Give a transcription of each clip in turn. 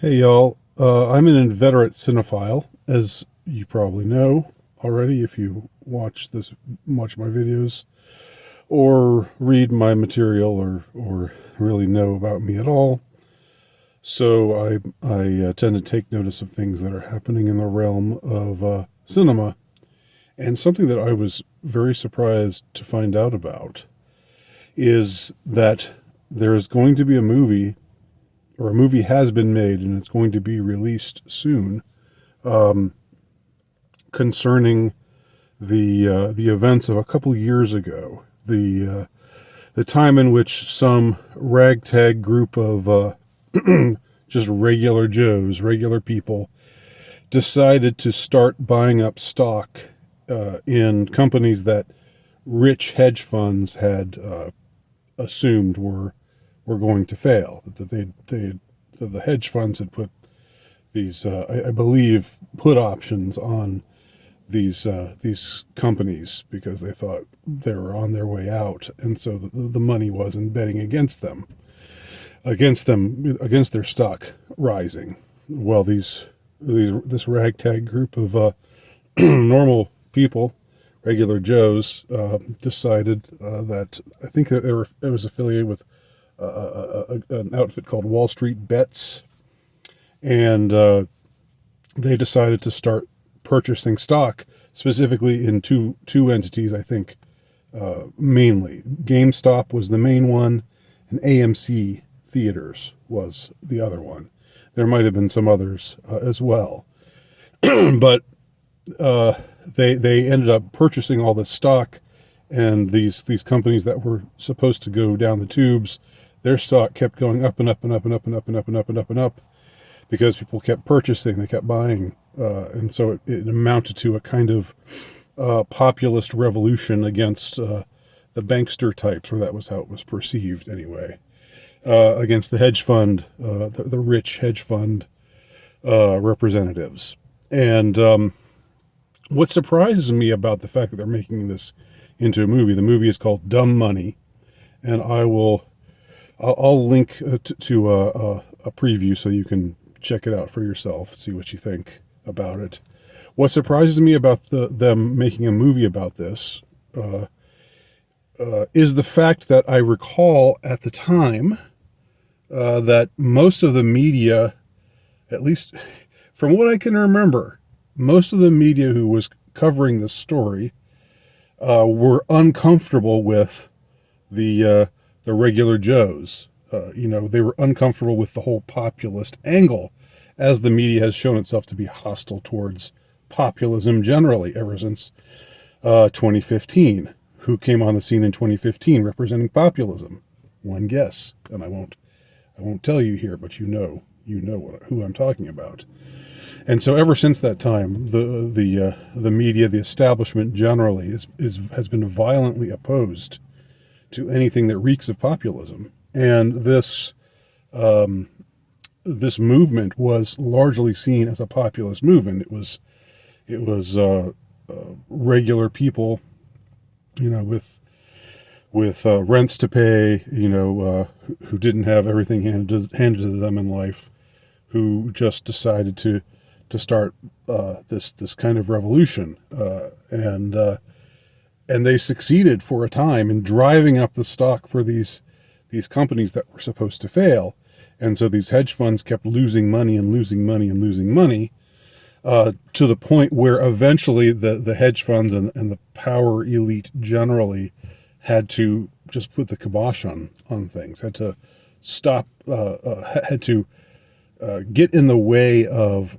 Hey y'all, I'm an inveterate cinephile, as you probably know already if you watch my videos, or read my material, or really know about me at all. So I tend to take notice of things that are happening in the realm of cinema, and something that I was very surprised to find out about is that there is going to be a movie, or a movie has been made, and it's going to be released soon, concerning the events of a couple years ago, the time in which some ragtag group of just regular Joes, regular people, decided to start buying up stock in companies that rich hedge funds had assumed were going to fail. That the hedge funds had put these, I believe, put options on these companies because they thought they were on their way out, and so the money wasn't betting against their stock rising. Well, this ragtag group of normal people, regular Joes, decided that I think that it was affiliated with an outfit called Wallstreetbets, and they decided to start purchasing stock, specifically in two entities, I think, mainly. GameStop was the main one, and AMC Theaters was the other one. There might have been some others as well. But they ended up purchasing all this stock, and these companies that were supposed to go down the tubes, their stock kept going up and up and up and up and up and up and up and up and up because people kept purchasing, they kept buying, and so it amounted to a kind of populist revolution against the bankster types, or that was how it was perceived anyway, against the hedge fund, the rich hedge fund representatives. And what surprises me about the fact that they're making this into a movie, the movie is called Dumb Money, and I'll link to a preview so you can check it out for yourself, see what you think about it. What surprises me about them making a movie about this is the fact that I recall at the time that most of the media, at least from what I can remember, most of the media who was covering this story were uncomfortable with the regular Joes. They were uncomfortable with the whole populist angle, as the media has shown itself to be hostile towards populism generally ever since 2015. Who came on the scene in 2015 representing populism? One guess, and I won't tell you here, but you know who I'm talking about. And so ever since that time, the media, the establishment generally, has been violently opposed to anything that reeks of populism. And this movement was largely seen as a populist movement. It was regular people, with rents to pay, who didn't have everything handed to them in life, who just decided to start this kind of revolution, and they succeeded for a time in driving up the stock for these companies that were supposed to fail. And so these hedge funds kept losing money and losing money and losing money, to the point where eventually the hedge funds and the power elite generally had to just put the kibosh on things, had to stop, had to get in the way of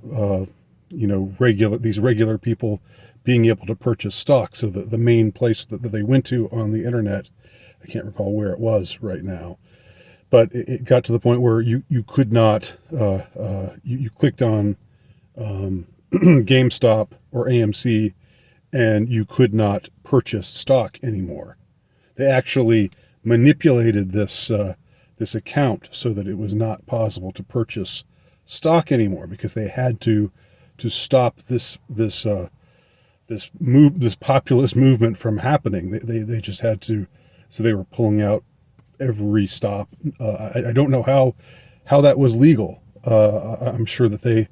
these regular people being able to purchase stock. So the main place that they went to on the internet, I can't recall where it was right now, but it got to the point where you could not, you clicked on GameStop or AMC, and you could not purchase stock anymore. They actually manipulated this account so that it was not possible to purchase stock anymore, because they had to stop this populist movement from happening. They just had to. So they were pulling out every stop. I don't know how that was legal. I'm sure that they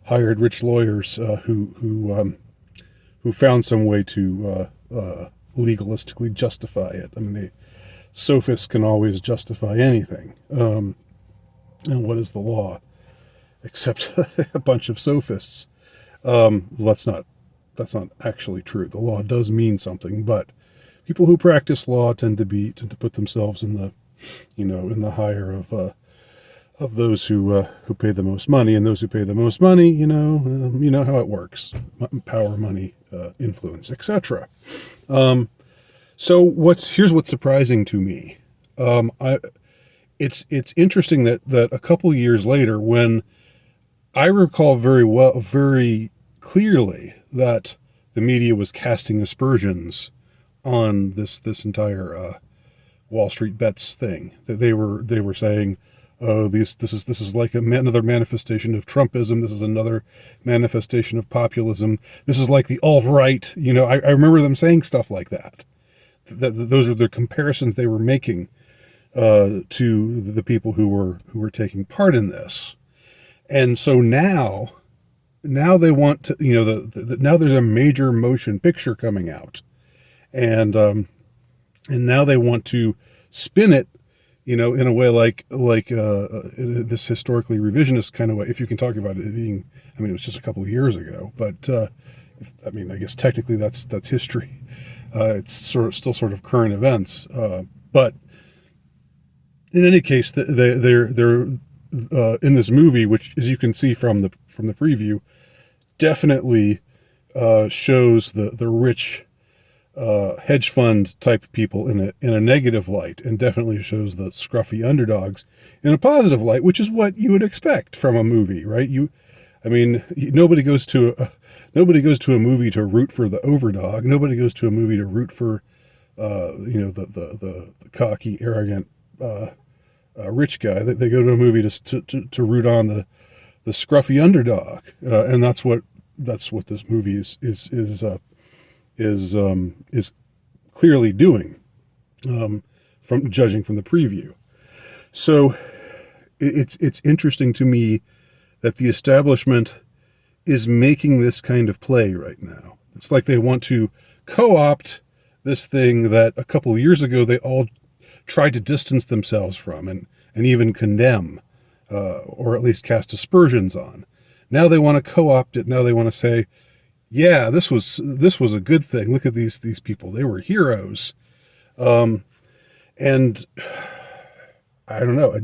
hired rich lawyers who found some way to legalistically justify it. I mean, sophists can always justify anything. And what is the law except a bunch of sophists? That's not actually true. The law does mean something, but people who practice law tend to put themselves in the in the higher of those who pay the most money, and those who pay the most money, you know how it works: power, money, influence, etc. So here's what's surprising to me. It's interesting that a couple years later, when I recall very clearly that the media was casting aspersions on this entire Wallstreetbets thing, that they were saying, oh, this is like another manifestation of Trumpism. This is another manifestation of populism. This is like the alt-right. I remember them saying stuff like that. Those are the comparisons they were making to the people who were taking part in this. And so now they want to, now there's a major motion picture coming out, and now they want to spin it, in a way like this historically revisionist kind of way. If you can talk about it being, it was just a couple of years ago, but I guess technically that's history. It's still sort of current events, but in any case, they're in this movie, which, as you can see from the preview, definitely shows the rich hedge fund type people in a negative light, and definitely shows the scruffy underdogs in a positive light, which is what you would expect from a movie, right? Nobody goes to a movie to root for the overdog. Nobody goes to a movie to root for the cocky, arrogant rich guy. They go to a movie to root on the scruffy underdog, and that's what this movie is clearly doing, from judging from the preview. So it's interesting to me that the establishment is making this kind of play right now. It's like they want to co-opt this thing that a couple of years ago they all tried to distance themselves from and even condemn, or at least cast aspersions on. Now they want to co-opt it. Now they want to say, yeah, this was a good thing. Look at these people; they were heroes. And I don't know.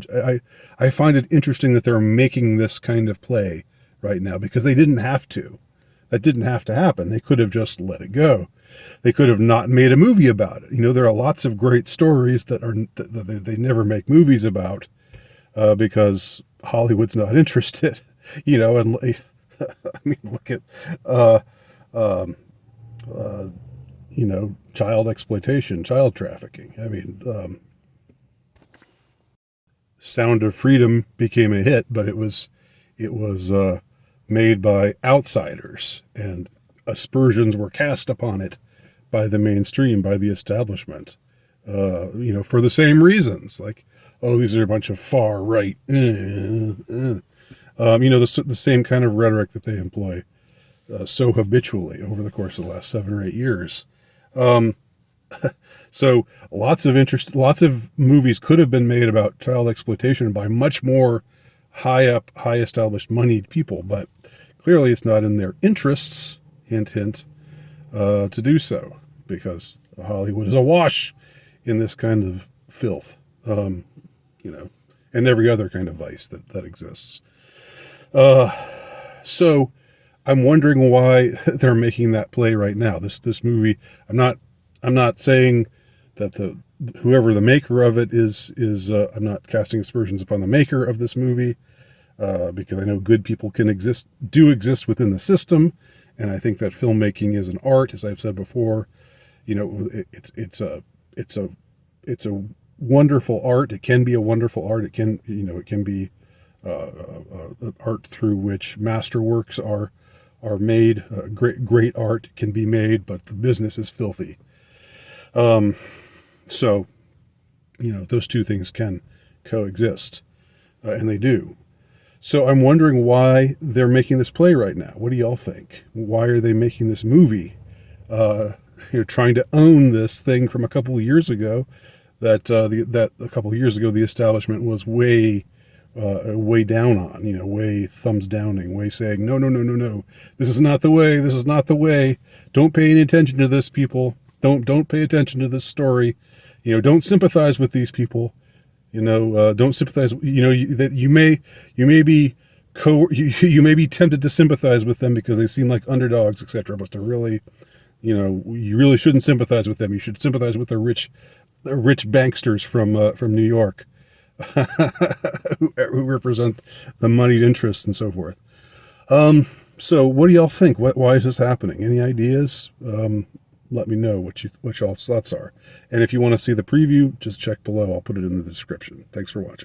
I find it interesting that they're making this kind of play right now, because they didn't have to. That didn't have to happen. They could have just let it go. They could have not made a movie about it. There are lots of great stories that they never make movies about, because Hollywood's not interested. And look at child exploitation, child trafficking. Sound of Freedom became a hit, but it was made by outsiders, and aspersions were cast upon it by the mainstream, by the establishment, for the same reasons, like, oh, these are a bunch of far right, the same kind of rhetoric that they employ so habitually over the course of the last 7 or 8 years. So lots of movies could have been made about child exploitation by much more high established moneyed people, but clearly it's not in their interests, hint, hint, to do so, because Hollywood is awash in this kind of filth, and every other kind of vice that exists. So I'm wondering why they're making that play right now. This movie, I'm not saying that whoever the maker of it is I'm not casting aspersions upon the maker of this movie, because I know good people do exist within the system, and I think that filmmaking is an art, as I've said before. It's a wonderful art. It can be a wonderful art. It can be an art through which masterworks are made. Great art can be made, but the business is filthy. So those two things can coexist, and they do. So I'm wondering why they're making this play right now. What do y'all think? Why are they making this movie? Trying to own this thing from a couple of years ago. That a couple of years ago the establishment was way down on. Way thumbs downing, way saying no, no, no, no, no. This is not the way. This is not the way. Don't pay any attention to this, people. Don't pay attention to this story. Don't sympathize with these people. Don't sympathize. That you may be you may be tempted to sympathize with them because they seem like underdogs, etc. But they're really, you really shouldn't sympathize with them. You should sympathize with the rich banksters from New York, who represent the moneyed interests and so forth. So what do y'all think? Why is this happening? Any ideas? Let me know what y'all's thoughts are. And if you want to see the preview, just check below. I'll put it in the description. Thanks for watching.